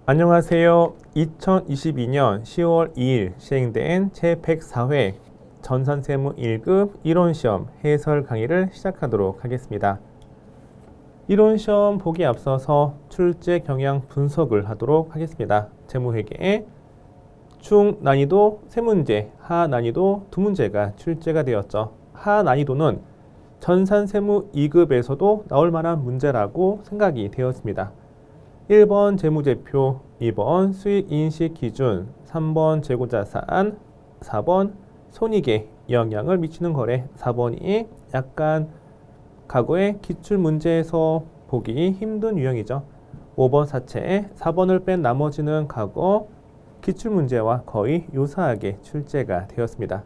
안녕하세요. 2022년 10월 2일 시행된 제104회 전산세무 1급 이론시험 해설 강의를 시작하도록 하겠습니다. 이론시험 보기에 앞서서 출제 경향 분석을 하도록 하겠습니다. 재무회계 중난이도 3문제, 하난이도 2문제가 출제가 되었죠. 하난이도는 전산세무 2급에서도 나올 만한 문제라고 생각이 되었습니다. 1번 재무제표, 2번 수익인식기준, 3번 재고자산, 4번 손익에 영향을 미치는 거래. 4번이 약간 과거의 기출문제에서 보기 힘든 유형이죠. 5번 사채, 4번을 뺀 나머지는 과거 기출문제와 거의 유사하게 출제가 되었습니다.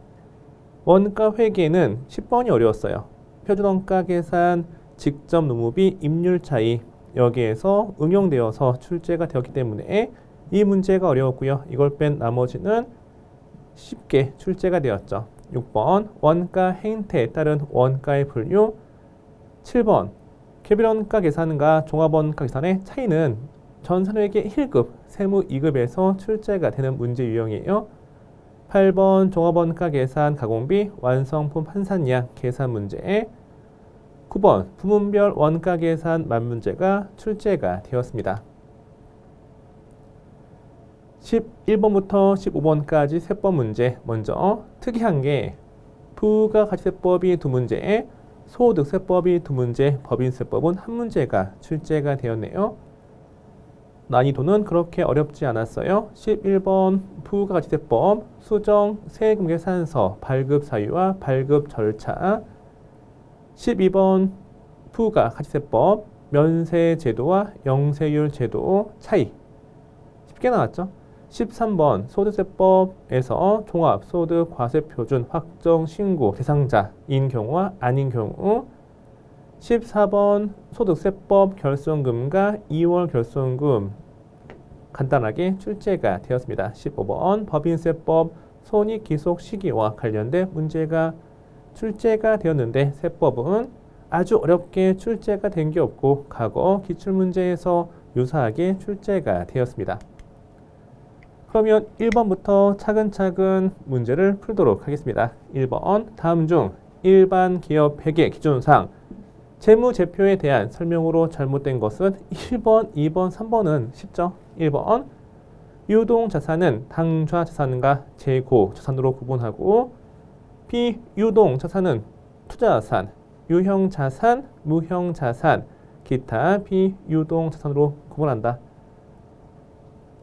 원가 회계는 10번이 어려웠어요. 표준원가 계산, 직접 노무비, 임률 차이, 여기에서 응용되어서 출제가 되었기 때문에 이 문제가 어려웠고요. 이걸 뺀 나머지는 쉽게 출제가 되었죠. 6번 원가 행태에 따른 원가의 분류, 7번 개별원가 계산과 종합원가 계산의 차이는 전산회계 1급, 세무 2급에서 출제가 되는 문제 유형이에요. 8번 종합원가 계산 가공비, 완성품 판산량 계산 문제, 9번 부문별 원가 계산 만문제가 출제가 되었습니다. 11번부터 15번까지 세법 문제. 먼저 특이한 게 부가가치세법이 2문제, 소득세법이 2문제, 법인세법은 1문제가 출제가 되었네요. 난이도는 그렇게 어렵지 않았어요. 11번 부가가치세법, 수정, 세금계산서, 발급 사유와 발급 절차, 12번 부가가치세법, 면세제도와 영세율 제도 차이 쉽게 나왔죠. 13번 소득세법에서 종합소득과세표준 확정 신고 대상자인 경우와 아닌 경우, 14번 소득세법 결손금과 2월 결손금 간단하게 출제가 되었습니다. 15번 법인세법 손익기속 시기와 관련된 문제가 출제가 되었는데 세법은 아주 어렵게 출제가 된 게 없고 과거 기출문제에서 유사하게 출제가 되었습니다. 그러면 1번부터 차근차근 문제를 풀도록 하겠습니다. 1번 다음 중 일반 기업 회계 기준상 재무제표에 대한 설명으로 잘못된 것은 1번, 2번, 3번은 쉽죠. 1번 유동자산은 당좌자산과 재고자산으로 구분하고 비유동자산은 투자자산, 유형자산, 무형자산, 기타 비유동자산으로 구분한다.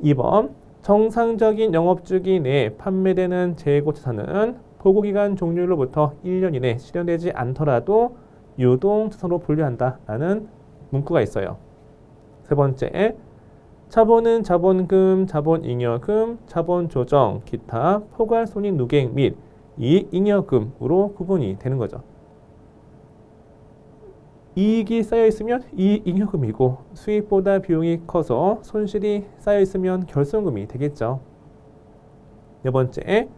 2번 정상적인 영업주기 내에 판매되는 재고자산은 보고기간 종료일로부터 1년 이내 실현되지 않더라도 유동자산으로 분류한다 라는 문구가 있어요. 세 번째, 자본은 자본금, 자본잉여금, 자본조정, 기타 포괄손익 누계 및 이익잉여금으로 구분이 되는 거죠. 이익이 쌓여있으면 이익잉여금이고 수익보다 비용이 커서 손실이 쌓여있으면 결손금이 되겠죠. 네 번째,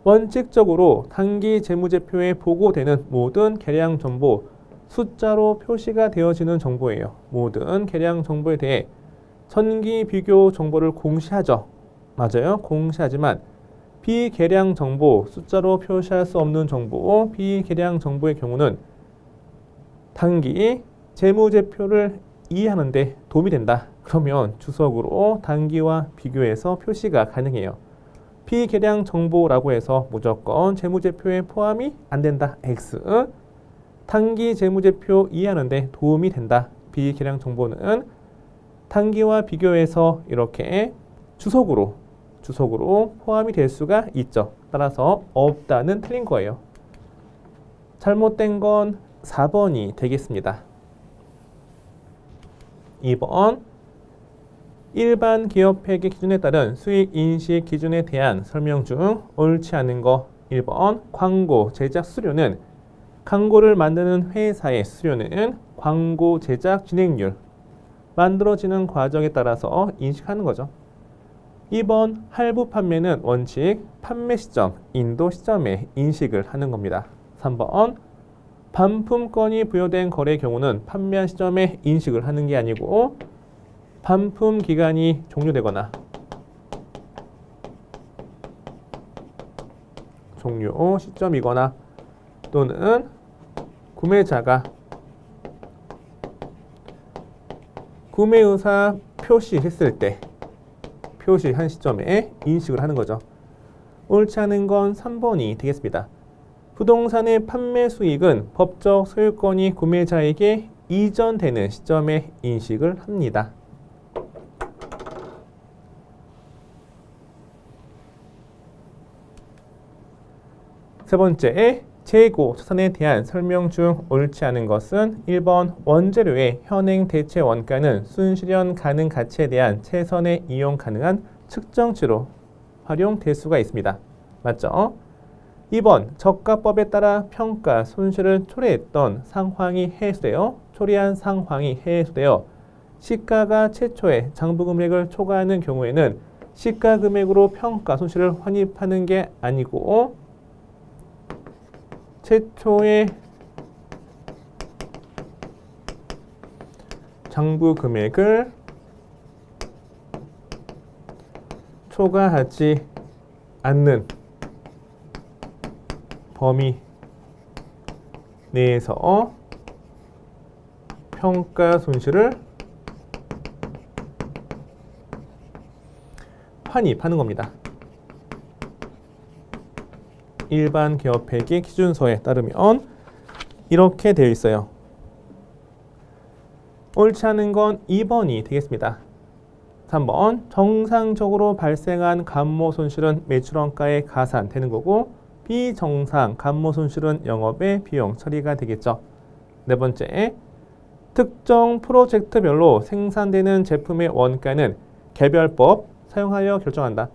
원칙적으로 단기 재무제표에 보고되는 모든 계량 정보, 숫자로 표시가 되어지는 정보예요. 모든 계량 정보에 대해 전기 비교 정보를 공시하죠. 맞아요. 공시하지만 비계량 정보, 숫자로 표시할 수 없는 정보, 비계량 정보의 경우는 단기 재무제표를 이해하는 데 도움이 된다. 그러면 주석으로 단기와 비교해서 표시가 가능해요. 비계량 정보라고 해서 무조건 재무제표에 포함이 안 된다. X. 단기 재무제표 이해하는 데 도움이 된다. 비계량 정보는 단기와 비교해서 이렇게 주석으로 포함이 될 수가 있죠. 따라서 없다는 틀린 거예요. 잘못된 건 4번이 되겠습니다. 2번 일반 기업 회계 기준에 따른 수익 인식 기준에 대한 설명 중 옳지 않은 거. 1번 광고 제작 수수료는 광고를 만드는 회사의 수수료는 광고 제작 진행률, 만들어지는 과정에 따라서 인식하는 거죠. 2번 할부 판매는 원칙 판매 시점, 인도 시점에 인식을 하는 겁니다. 3번 반품권이 부여된 거래의 경우는 판매한 시점에 인식을 하는 게 아니고 반품 기간이 종료되거나 종료 시점이거나 또는 구매자가 구매 의사 표시했을 때 표시한 시점에 인식을 하는 거죠. 옳지 않은 건 3번이 되겠습니다. 부동산의 판매 수익은 법적 소유권이 구매자에게 이전되는 시점에 인식을 합니다. 세 번째, 재고 자산에 대한 설명 중 옳지 않은 것은 1번 원재료의 현행 대체 원가는 순실현 가능 가치에 대한 최선의 이용 가능한 측정치로 활용될 수가 있습니다. 맞죠? 2번 저가법에 따라 평가 손실을 초래했던 상황이 해소되어 초래한 상황이 해소되어 시가가 최초의 장부 금액을 초과하는 경우에는 시가 금액으로 평가 손실을 환입하는 게 아니고 최초의 장부 금액을 초과하지 않는 범위 내에서 평가 손실을 환입하는 겁니다. 일반 기업회계 기준서에 따르면 이렇게 되어 있어요. 옳지 않은 건 2번이 되겠습니다. 3번 정상적으로 발생한 감모 손실은 매출원가에 가산되는 거고 비정상 감모 손실은 영업의 비용 처리가 되겠죠. 네 번째, 특정 프로젝트별로 생산되는 제품의 원가는 개별법 사용하여 결정한다.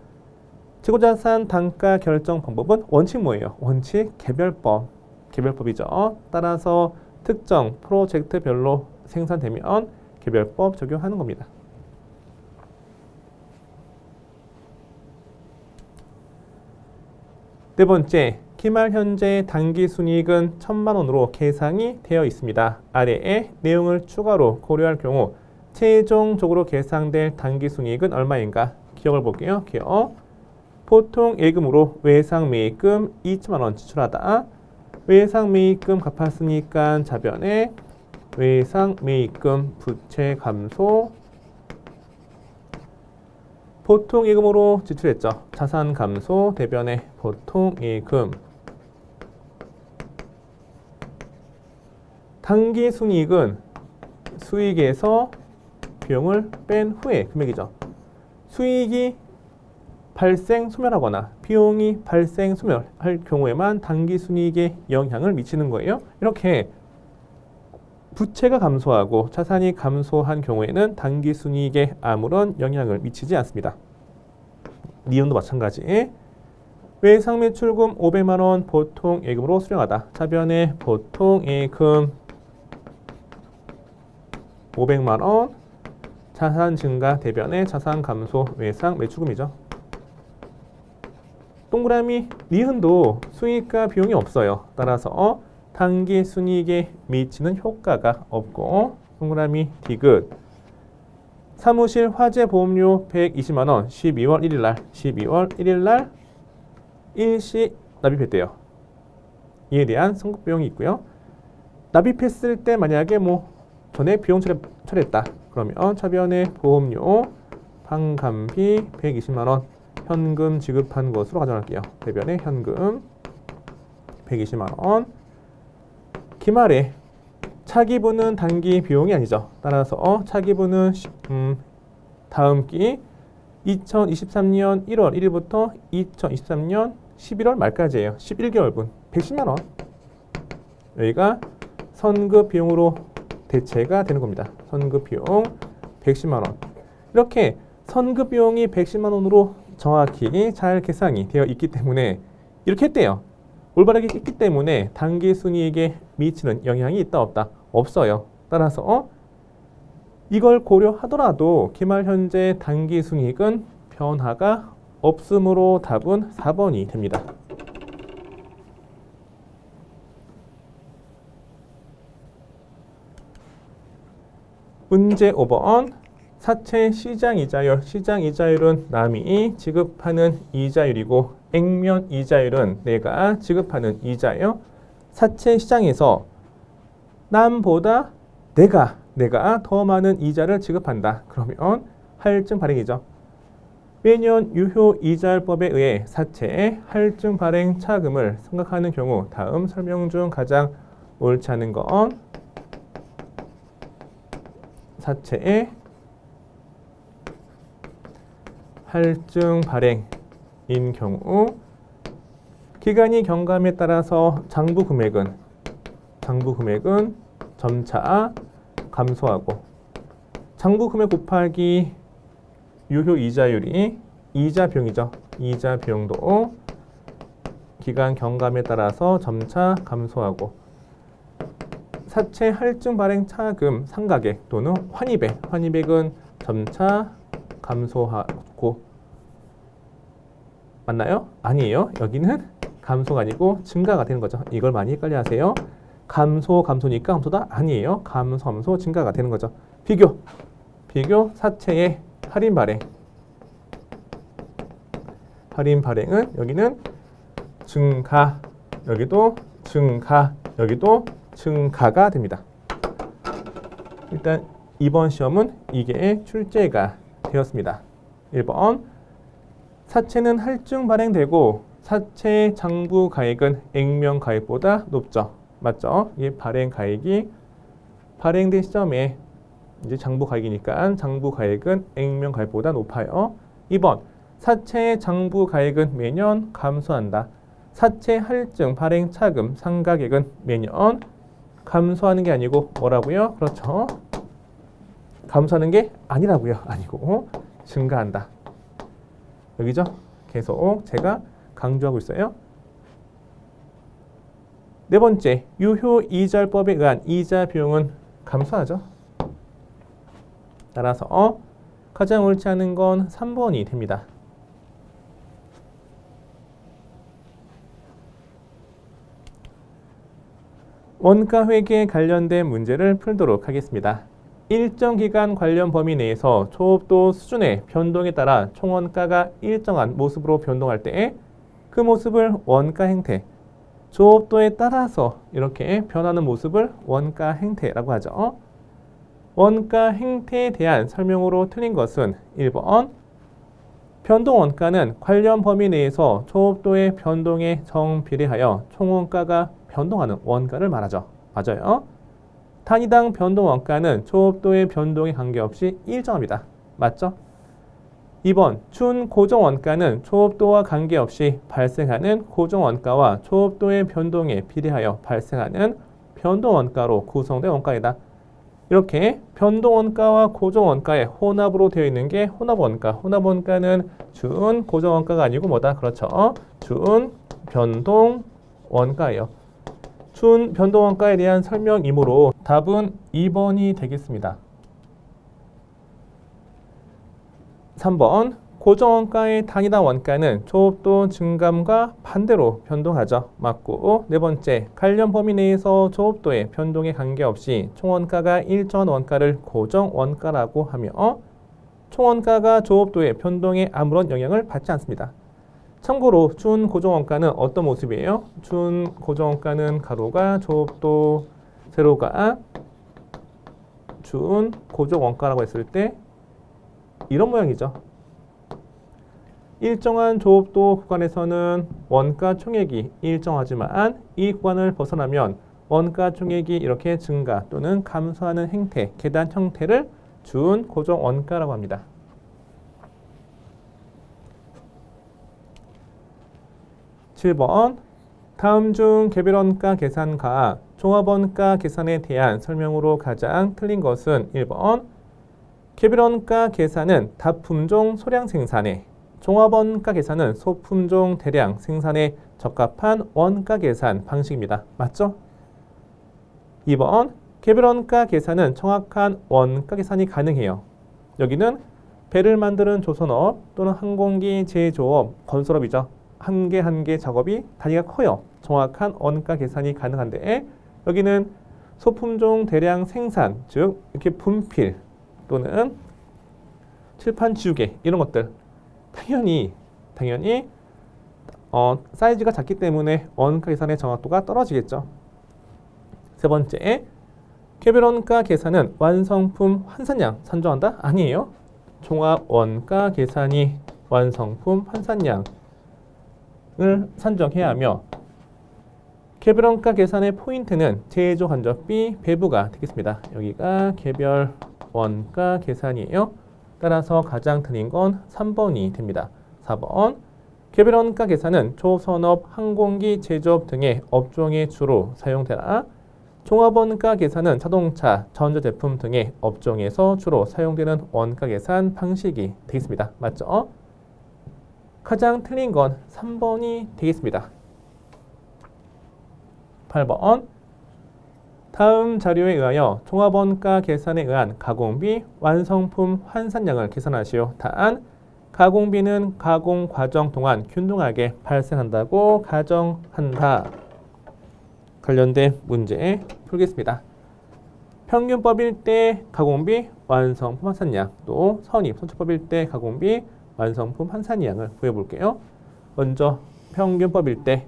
재고자산 단가 결정 방법은 원칙 뭐예요? 원칙 개별법. 개별법이죠. 따라서 특정 프로젝트별로 생산되면 개별법 적용하는 겁니다. 네 번째, 기말 현재 당기순이익은 1,000만 원으로 계상이 되어 있습니다. 아래의 내용을 추가로 고려할 경우 최종적으로 계상될 당기순이익은 얼마인가? 기억을 볼게요. 기억. 보통 예금으로 외상매입금 2천만 원 지출하다. 외상매입금 갚았으니까 자변에 외상매입금 부채 감소. 보통 예금으로 지출했죠. 자산 감소 대변에 보통 예금. 당기순이익은 수익에서 비용을 뺀 후의 금액이죠. 수익이 발생 소멸하거나 비용이 발생 소멸할 경우에만 당기순이익에 영향을 미치는 거예요. 이렇게 부채가 감소하고 자산이 감소한 경우에는 당기순이익에 아무런 영향을 미치지 않습니다. 니은도 마찬가지. 외상매출금 500만 원 보통 예금으로 수령하다. 자변에 보통 예금 500만 원 자산 증가 대변에 자산 감소 외상매출금이죠. 동그라미 니은도 수익과 비용이 없어요. 따라서 당기순이익에 미치는 효과가 없고 동그라미 디귿 사무실 화재 보험료 120만 원 12월 1일 날 일시 납입했대요. 이에 대한 선급 비용이 있고요. 납입했을 때 만약에 전에 비용 처리했다. 그러면 차변에 보험료 판관비 120만 원 현금 지급한 것으로 가져갈게요. 대변에 현금 120만 원. 기말에 차기분은 단기 비용이 아니죠. 따라서 차기분은 다음 기 2023년 1월 1일부터 2023년 11월 말까지예요. 11개월분 110만 원. 여기가 선급 비용으로 대체가 되는 겁니다. 선급 비용 110만 원. 이렇게 선급 비용이 110만 원으로 정확히 잘 계산이 되어 있기 때문에 이렇게 했대요. 올바르게 있기 때문에 당기순이익에 미치는 영향이 있다 없다? 없어요. 따라서 이걸 고려하더라도 기말 현재 당기순이익은 변화가 없으므로 답은 4번이 됩니다. 문제 5번 사채 시장 이자율, 시장 이자율은 남이 지급하는 이자율이고 액면 이자율은 내가 지급하는 이자예요. 사채 시장에서 남보다 내가 더 많은 이자를 지급한다. 그러면 할증 발행이죠. 매년 유효 이자율법에 의해 사채의 할증 발행 차금을 생각하는 경우 다음 설명 중 가장 옳지 않은 건 사채의 할증 발행인 경우 기간이 경감에 따라서 장부 금액은 점차 감소하고 장부 금액 곱하기 유효 이자율이 이자 비용이죠. 이자 비용도 기간 경감에 따라서 점차 감소하고 사채 할증 발행 차금 상가액 또는 환입액은 점차 감소하고 맞나요? 아니에요. 여기는 감소가 아니고 증가가 되는 거죠. 이걸 많이 헷갈려 하세요. 감소니까 감소다? 아니에요. 감소 증가가 되는 거죠. 비교 사채의 할인 발행은 여기는 증가, 여기도 증가가 됩니다. 일단 이번 시험은 이게 출제가 되었습니다. 1번 사채는 할증 발행되고 사채 장부 가액은 액면 가액보다 높죠. 맞죠? 이게 발행 가액이 발행된 시점에 이제 장부 가액이니까 장부 가액은 액면 가액보다 높아요. 2번 사채의 장부 가액은 매년 감소한다. 사채 할증 발행 차금 상가액은 매년 감소하는 게 아니고 뭐라고요? 그렇죠. 감소하는 게 아니라고요. 아니고 증가한다. 여기죠? 계속 제가 강조하고 있어요. 네 번째, 유효 이자율법에 의한 이자 비용은 감소하죠. 따라서 가장 옳지 않은 건 3번이 됩니다. 원가 회계에 관련된 문제를 풀도록 하겠습니다. 일정 기간 관련 범위 내에서 초업도 수준의 변동에 따라 총원가가 일정한 모습으로 변동할 때 그 모습을 원가 행태, 조업도에 따라서 이렇게 변하는 모습을 원가 행태라고 하죠. 원가 행태에 대한 설명으로 틀린 것은 1번 변동 원가는 관련 범위 내에서 초업도의 변동에 정비례하여 총원가가 변동하는 원가를 말하죠. 맞아요. 단위당 변동 원가는 초업도의 변동에 관계없이 일정합니다. 맞죠? 2번 준 고정 원가는 초업도와 관계없이 발생하는 고정 원가와 초업도의 변동에 비례하여 발생하는 변동 원가로 구성된 원가이다. 이렇게 변동 원가와 고정 원가의 혼합으로 되어 있는 게 혼합 원가. 혼합 원가는 준 고정 원가가 아니고 뭐다? 그렇죠. 준 변동 원가예요. 준 변동 원가에 대한 설명이므로 답은 2번이 되겠습니다. 3번 고정원가의 단위당 원가는 초업도 증감과 반대로 변동하죠. 맞고 네 번째 관련 범위 내에서 초업도의 변동에 관계없이 총원가가 일정한 원가를 고정원가라고 하며 총원가가 초업도의 변동에 아무런 영향을 받지 않습니다. 참고로 준 고정원가는 어떤 모습이에요? 준 고정원가는 가로가 초업도, 세로가 준 고정원가라고 했을 때 이런 모양이죠. 일정한 조업도 구간에서는 원가 총액이 일정하지만 이 구간을 벗어나면 원가 총액이 이렇게 증가 또는 감소하는 행태, 계단 형태를 준 고정 원가라고 합니다. (7번) 다음 중 개별원가 계산과 종합원가 계산에 대한 설명으로 가장 틀린 것은 1번 개별원가 계산은 다품종 소량 생산에, 종합원가 계산은 소품종 대량 생산에 적합한 원가 계산 방식입니다. 맞죠? 2번 개별원가 계산은 정확한 원가 계산이 가능해요. 여기는 배를 만드는 조선업 또는 항공기 제조업, 건설업이죠. 한 개 작업이 단위가 커요. 정확한 원가 계산이 가능한데 여기는 소품종 대량 생산, 즉 이렇게 분필 또는 칠판 지우개 이런 것들 당연히 사이즈가 작기 때문에 원가 계산의 정확도가 떨어지겠죠. 세 번째, 개별 원가 계산은 완성품 환산량 산정한다? 아니에요. 종합 원가 계산이 완성품 환산량을 산정해야 하며 개별 원가 계산의 포인트는 제조 간접비 배부가 되겠습니다. 여기가 개별 원가 계산이에요. 따라서 가장 틀린 건 3번이 됩니다. 4번, 개별 원가 계산은 조선업, 항공기 제조업 등의 업종에 주로 사용되나 종합 원가 계산은 자동차, 전자제품 등의 업종에서 주로 사용되는 원가 계산 방식이 되겠습니다. 맞죠? 가장 틀린 건 3번이 되겠습니다. 8번, 다음 자료에 의하여 종합원가 계산에 의한 가공비, 완성품 환산량을 계산하시오. 단, 가공비는 가공 과정 동안 균등하게 발생한다고 가정한다. 관련된 문제 풀겠습니다. 평균법일 때 가공비, 완성품 환산량, 또 선입, 선출법일 때 가공비, 완성품 환산량을 구해볼게요. 먼저 평균법일 때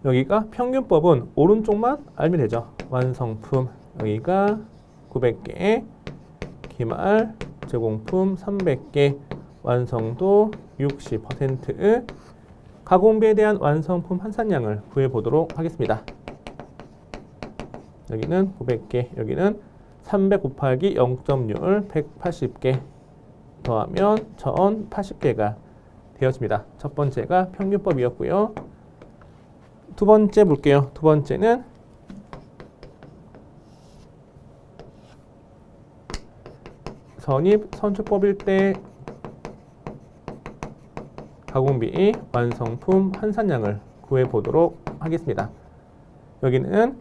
여기가 평균법은 오른쪽만 알면 되죠. 완성품 여기가 900개, 기말 제공품 300개, 완성도 60%, 가공비에 대한 완성품 환산량을 구해보도록 하겠습니다. 여기는 900개, 여기는 300 곱하기 0.6을 180개 더하면 1080개가 되었습니다. 첫 번째가 평균법이었고요. 두 번째 볼게요. 두 번째는 선입, 선출법일 때 가공비, 완성품 환산량을 구해보도록 하겠습니다. 여기는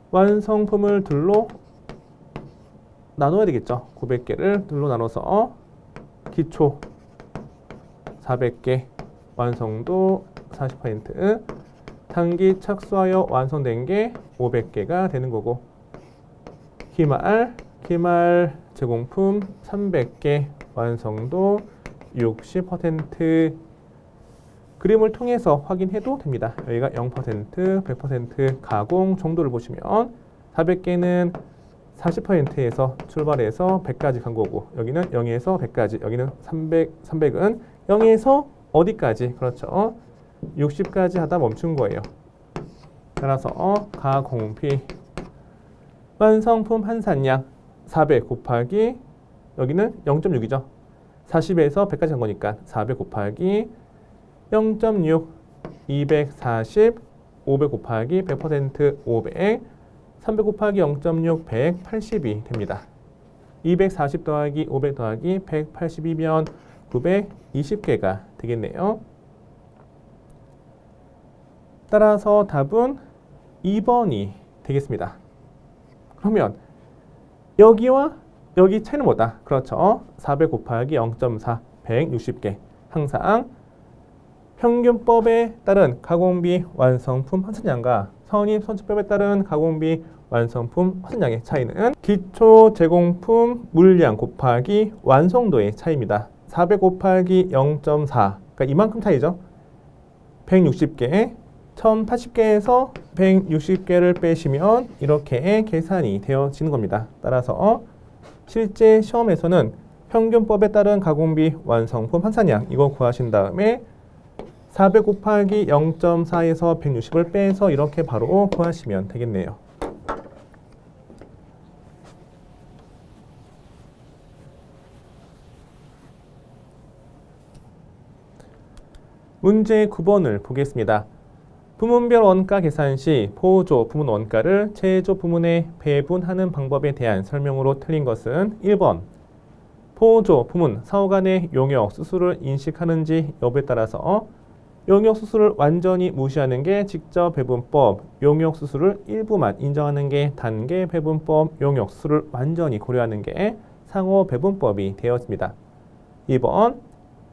완성품을 둘로 나눠야 되겠죠. 900개를 둘로 나눠서 기초 400개, 완성도 40%, 단기 착수하여 완성된 게 500개가 되는 거고, 기말 제공품 300개, 완성도 60%. 그림을 통해서 확인해도 됩니다. 여기가 0%, 100% 가공 정도를 보시면 400개는 40%에서 출발해서 100까지 간 거고, 여기는 0에서 100까지, 여기는 300은 0에서 어디까지? 그렇죠. 60까지 하다 멈춘 거예요. 따라서 가공비 완성품 환산량 400 곱하기 여기는 0.6이죠. 40에서 100까지 간 거니까 400 곱하기 0.6 240, 500 곱하기 100% 500, 300 곱하기 0.6 180이 됩니다. 240 더하기 500 더하기 180이면 920개가 되겠네요. 따라서 답은 2번이 되겠습니다. 그러면 여기와 여기 차이는 뭐다? 그렇죠. 400 곱하기 0.4, 160개. 항상 평균법에 따른 가공비 완성품 환산량과 선입 선출법에 따른 가공비 완성품 환산량의 차이는 기초 제공품 물량 곱하기 완성도의 차이입니다. 400 곱하기 0.4, 그러니까 이만큼 차이죠. 160개, 1080개에서 160개를 빼시면 이렇게 계산이 되어지는 겁니다. 따라서 실제 시험에서는 평균법에 따른 가공비 완성품 환산량 이거 구하신 다음에 400 곱하기 0.4에서 160을 빼서 이렇게 바로 구하시면 되겠네요. 문제 9번을 보겠습니다. 부문별 원가 계산 시 보조 부문 원가를 제조 부문에 배분하는 방법에 대한 설명으로 틀린 것은 1번 보조 부문 사후 간의 용역 수수를 인식하는지 여부에 따라서 용역 수수를 완전히 무시하는 게 직접 배분법, 용역 수수를 일부만 인정하는 게 단계 배분법, 용역 수수를 완전히 고려하는 게 상호 배분법이 되었습니다. 2번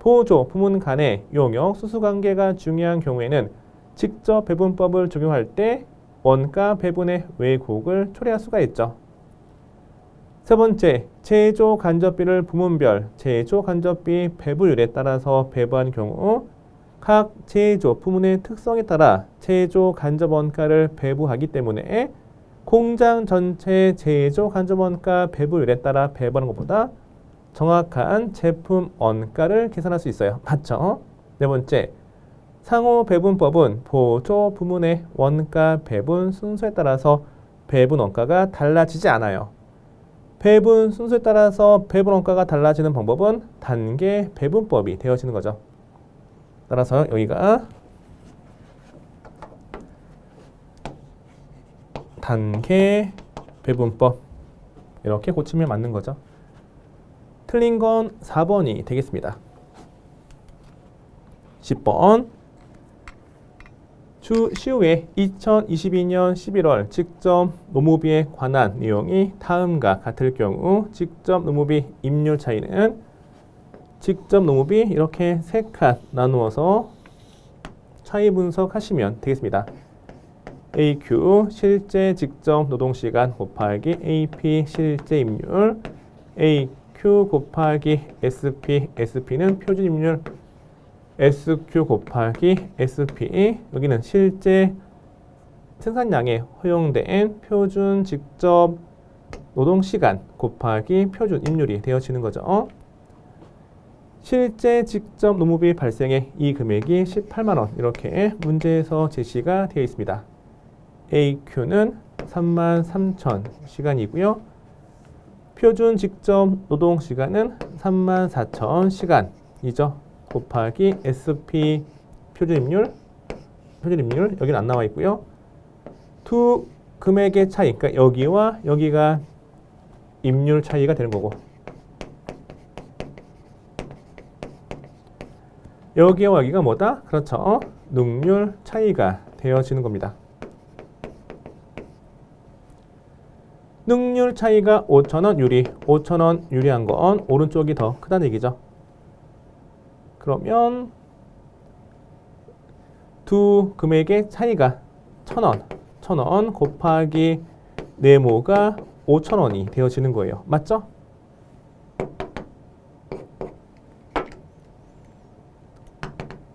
보조, 부문 간의 용역, 수수관계가 중요한 경우에는 직접 배분법을 적용할 때 원가 배분의 왜곡을 초래할 수가 있죠. 세 번째, 제조 간접비를 부문별 제조 간접비 배분율에 따라서 배부한 경우 각 제조 부문의 특성에 따라 제조 간접 원가를 배부하기 때문에 공장 전체 제조 간접 원가 배분율에 따라 배부하는 것보다 정확한 제품 원가를 계산할 수 있어요. 맞죠? 네 번째, 상호 배분법은 보조 부문의 원가 배분 순서에 따라서 배분 원가가 달라지지 않아요. 배분 순서에 따라서 배분 원가가 달라지는 방법은 단계 배분법이 되어지는 거죠. 따라서 여기가 단계 배분법 이렇게 고치면 맞는 거죠. 틀린 건 4번이 되겠습니다. 10번 시후에 2022년 11월 직접 노무비에 관한 내용이 다음과 같을 경우 직접 노무비 임률 차이는 직접 노무비 이렇게 3칸 나누어서 차이 분석하시면 되겠습니다. AQ 실제 직접 노동시간 곱하기 AP 실제 임률 AQ 곱하기 SP SP는 표준 임률 SQ 곱하기 SP 여기는 실제 생산량에 허용된 표준 직접 노동시간 곱하기 표준 임률이 되어지는 거죠. 실제 직접 노무비 발생의 이 금액이 18만 원 이렇게 문제에서 제시가 되어 있습니다. AQ는 33,000시간이고요. 표준 직접 노동시간은 34,000시간이죠. 곱하기 SP 표준임률 여기는 안 나와 있고요. 두 금액의 차이, 그러니까 여기와 여기가 임률 차이가 되는 거고 여기와 여기가 뭐다? 그렇죠. 능률 차이가 되어지는 겁니다. 능률 차이가 5,000원 유리, 5,000원 유리한 건 오른쪽이 더 크다는 얘기죠. 그러면 두 금액의 차이가 1,000원 곱하기 네모가 5,000원이 되어지는 거예요. 맞죠?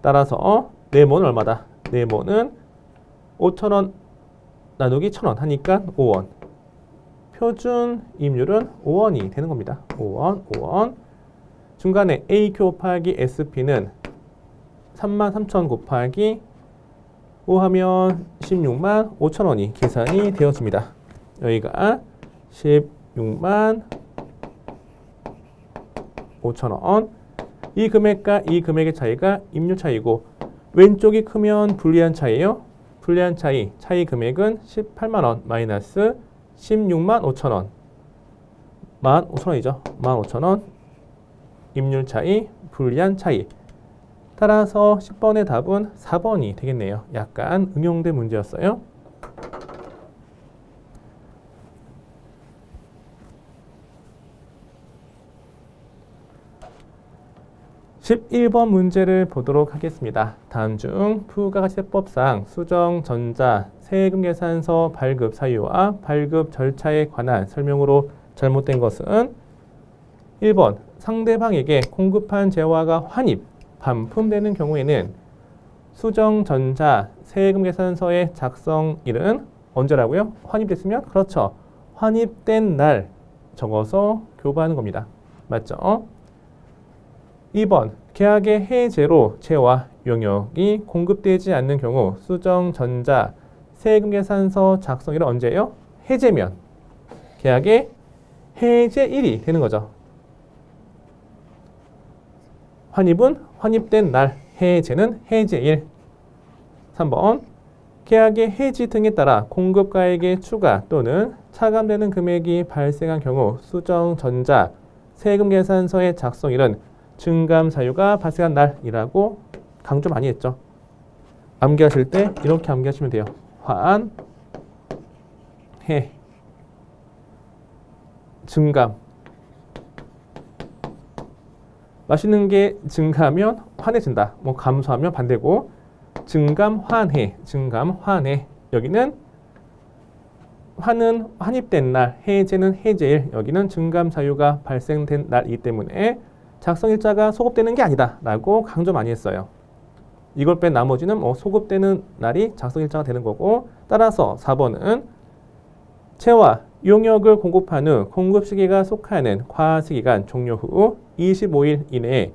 따라서 네모는 얼마다? 네모는 5,000원 나누기 1,000원 하니까 5원. 표준 임률은 5원이 되는 겁니다. 5원. 중간에 AQ 곱하기 SP는 33,000 곱하기 5 하면 16만 5천원이 계산이 되어집니다. 여기가 16만 5천원. 이 금액과 이 금액의 차이가 임률 차이고 왼쪽이 크면 불리한 차이예요. 불리한 차이 금액은 18만원 마이너스 16만 5천원 15,000원이죠. 15,000원 임률 차이, 불리한 차이. 따라서 10번의 답은 4번이 되겠네요. 약간 응용된 문제였어요. 11번 문제를 보도록 하겠습니다. 다음 중 부가가치세법상 수정, 전자, 세금 계산서 발급 사유와 발급 절차에 관한 설명으로 잘못된 것은 1번 상대방에게 공급한 재화가 환입, 반품되는 경우에는 수정, 전자, 세금 계산서의 작성일은 언제라고요? 환입됐으면? 그렇죠. 환입된 날 적어서 교부하는 겁니다. 맞죠? 2번 계약의 해제로 재화, 용역이 공급되지 않는 경우 수정, 전자, 세금 계산서 작성일은 언제예요? 해제면 계약의 해제일이 되는 거죠. 환입은 환입된 날, 해제는 해제일. 3번 계약의 해지 등에 따라 공급가액의 추가 또는 차감되는 금액이 발생한 경우 수정, 전자, 세금 계산서의 작성일은 증감 사유가 발생한 날이라고 강조 많이 했죠. 암기하실 때 이렇게 암기하시면 돼요. 환, 해, 증감, 맛있는 게 증가하면 환해진다. 뭐 감소하면 반대고 증감 환해, 증감 환해. 여기는 환은 환입된 날, 해제는 해제일. 여기는 증감 사유가 발생된 날이기 때문에 작성일자가 소급되는 게 아니다 라고 강조 많이 했어요. 이걸 뺀 나머지는 뭐 소급되는 날이 작성일자가 되는 거고, 따라서 4번은 채와 용역을 공급한 후 공급 시기가 속하는 과세기간 종료 후 25일 이내에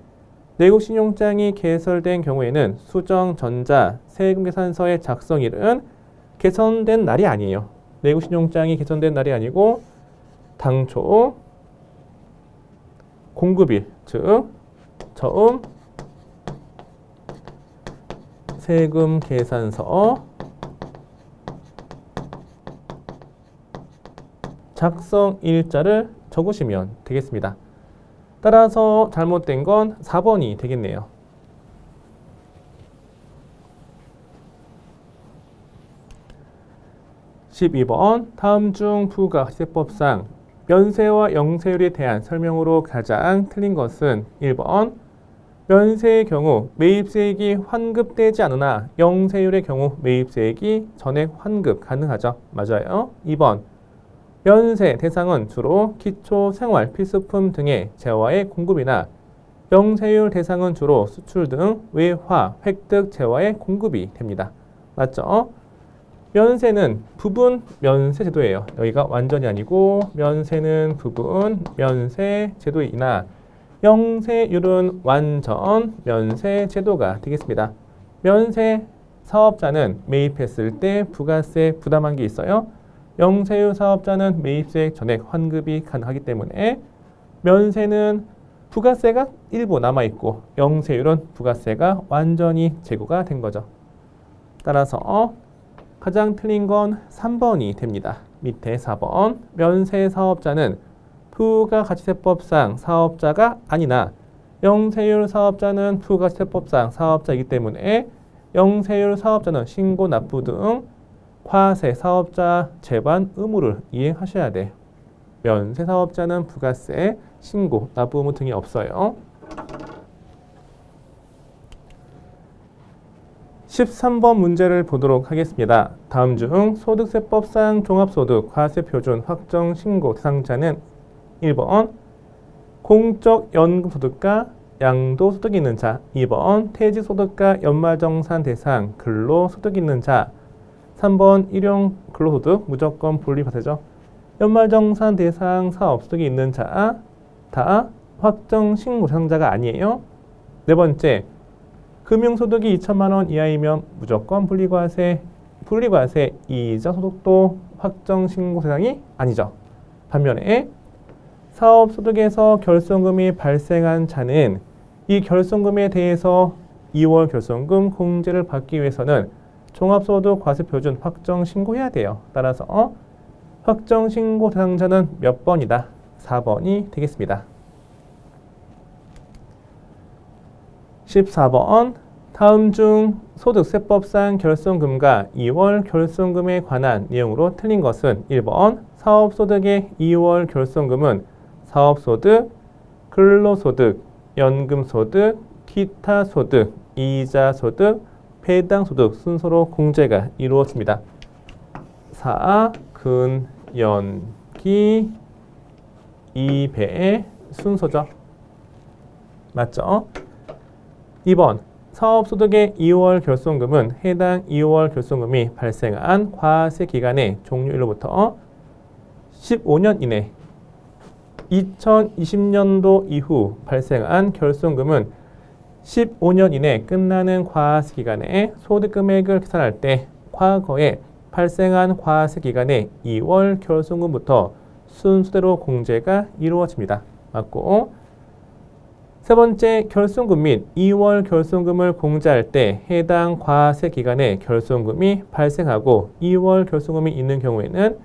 내국신용장이 개설된 경우에는 수정전자 세금계산서의 작성일은 개선된 날이 아니에요. 내국신용장이 개선된 날이 아니고 당초 공급일, 즉 처음 세금계산서 작성일자를 적으시면 되겠습니다. 따라서 잘못된 건 4번이 되겠네요. 12번 다음 중 부가가치세법상 면세와 영세율에 대한 설명으로 가장 틀린 것은 1번 면세의 경우 매입세액이 환급되지 않으나 영세율의 경우 매입세액이 전액 환급 가능하죠. 맞아요. 2번 면세 대상은 주로 기초 생활 필수품 등의 재화의 공급이나 영세율 대상은 주로 수출 등 외화, 획득 재화의 공급이 됩니다. 맞죠? 면세는 부분 면세 제도예요. 여기가 완전히 아니고 면세는 부분 면세 제도이나 영세율은 완전 면세 제도가 되겠습니다. 면세 사업자는 매입했을 때 부가세 부담한 게 있어요. 영세율 사업자는 매입세액 전액 환급이 가능하기 때문에 면세는 부가세가 일부 남아있고 영세율은 부가세가 완전히 제거가 된 거죠. 따라서 가장 틀린 건 3번이 됩니다. 밑에 4번 면세 사업자는 부가가치세법상 사업자가 아니나 영세율 사업자는 부가가치세법상 사업자이기 때문에 영세율 사업자는 신고 납부 등 과세 사업자 재반 의무를 이행하셔야 돼요. 면세 사업자는 부가세, 신고, 납부 의무 등이 없어요. 13번 문제를 보도록 하겠습니다. 다음 중 소득세법상 종합소득 과세표준 확정 신고 대상자는 1번 공적연금소득과 양도소득이 있는 자, 2번 퇴직소득과 연말정산 대상 근로소득이 있는 자, 3번 일용 근로소득 무조건 분리과세죠. 연말정산 대상 사업소득이 있는 자 다 확정 신고 대상자가 아니에요. 네 번째 금융소득이 2천만 원 이하이면 무조건 분리과세, 분리과세 이자 소득도 확정 신고 대상이 아니죠. 반면에 사업소득에서 결손금이 발생한 자는 이 결손금에 대해서 2월 결손금 공제를 받기 위해서는 종합소득 과세표준 확정 신고해야 돼요. 따라서 확정 신고 대상자는 몇 번이다? 4번이 되겠습니다. 14번 다음 중 소득세법상 결손금과 2월 결손금에 관한 내용으로 틀린 것은 1번 사업소득의 2월 결손금은 사업소득, 근로소득, 연금소득, 기타소득, 이자소득, 배당소득 순서로 공제가 이루어집니다. 4. 근, 연, 기, 2배의 순서죠. 맞죠? 2번 사업소득의 2월 결손금은 해당 2월 결손금이 발생한 과세기간의 종료일로부터 15년 이내 2020년도 이후 발생한 결손금은 15년 이내 끝나는 과세기간에 소득금액을 계산할 때 과거에 발생한 과세기간의 2월 결손금부터 순서대로 공제가 이루어집니다. 맞고 세 번째 결손금 및 2월 결손금을 공제할 때 해당 과세기간에 결손금이 발생하고 2월 결손금이 있는 경우에는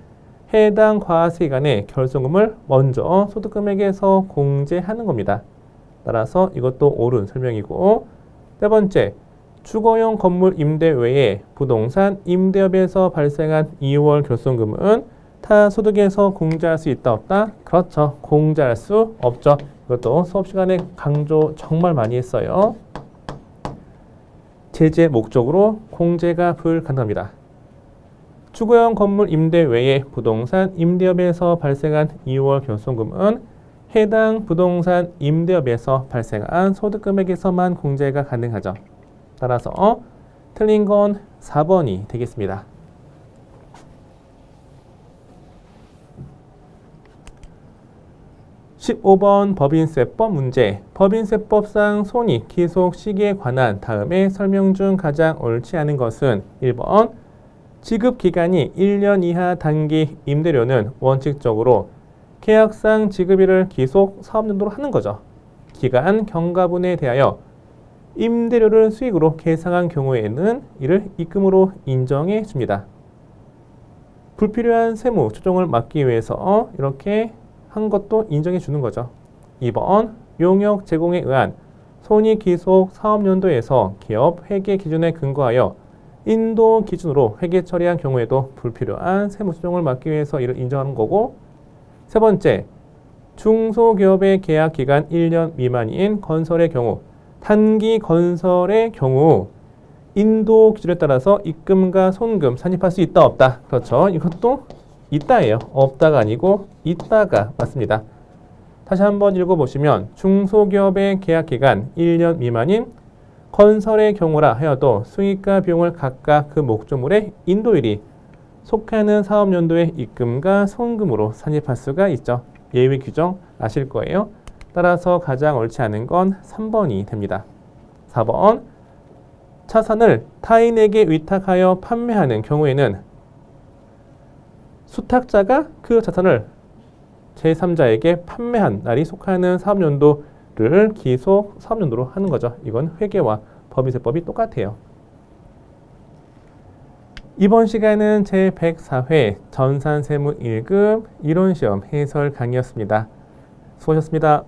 해당 과세기간에 결손금을 먼저 소득금액에서 공제하는 겁니다. 따라서 이것도 옳은 설명이고 네 번째 주거용 건물 임대 외에 부동산 임대업에서 발생한 2월 결손금은 타 소득에서 공제할 수 있다 없다? 그렇죠. 공제할 수 없죠. 이것도 수업 시간에 강조 정말 많이 했어요. 제재 목적으로 공제가 불가능합니다. 주거용 건물 임대 외에 부동산 임대업에서 발생한 2월 결손금은 해당 부동산 임대업에서 발생한 소득금액에서만 공제가 가능하죠. 따라서 틀린 건 4번이 되겠습니다. 15번 법인세법 문제. 법인세법상 손익, 기속, 시기에 관한 다음에 설명 중 가장 옳지 않은 것은 1번 지급기간이 1년 이하 단기 임대료는 원칙적으로 계약상 지급일을 기속 사업연도로 하는 거죠. 기간 경과분에 대하여 임대료를 수익으로 계상한 경우에는 이를 입금으로 인정해 줍니다. 불필요한 세무 조정을 막기 위해서 이렇게 한 것도 인정해 주는 거죠. 2번 용역 제공에 의한 손익 기속 사업연도에서 기업 회계 기준에 근거하여 인도 기준으로 회계 처리한 경우에도 불필요한 세무 조정을 막기 위해서 이를 인정하는 거고, 세 번째, 중소기업의 계약 기간 1년 미만인 건설의 경우, 단기 건설의 경우 인도 기준에 따라서 입금과 손금 산입할 수 있다 없다? 그렇죠. 이것도 있다예요. 없다가 아니고 있다가 맞습니다. 다시 한번 읽어보시면 중소기업의 계약 기간 1년 미만인 건설의 경우라 하여도 수익과 비용을 각각 그 목적물의 인도일이 속하는 사업연도의 입금과 손금으로 산입할 수가 있죠. 예외 규정 아실 거예요. 따라서 가장 옳지 않은 건 3번이 됩니다. 4번 차산을 타인에게 위탁하여 판매하는 경우에는 수탁자가 그 자산을 제3자에게 판매한 날이 속하는 사업연도를 기속 사업연도로 하는 거죠. 이건 회계와 법인세법이 똑같아요. 이번 시간은 제104회 전산세무 1급 이론시험 해설 강의였습니다. 수고하셨습니다.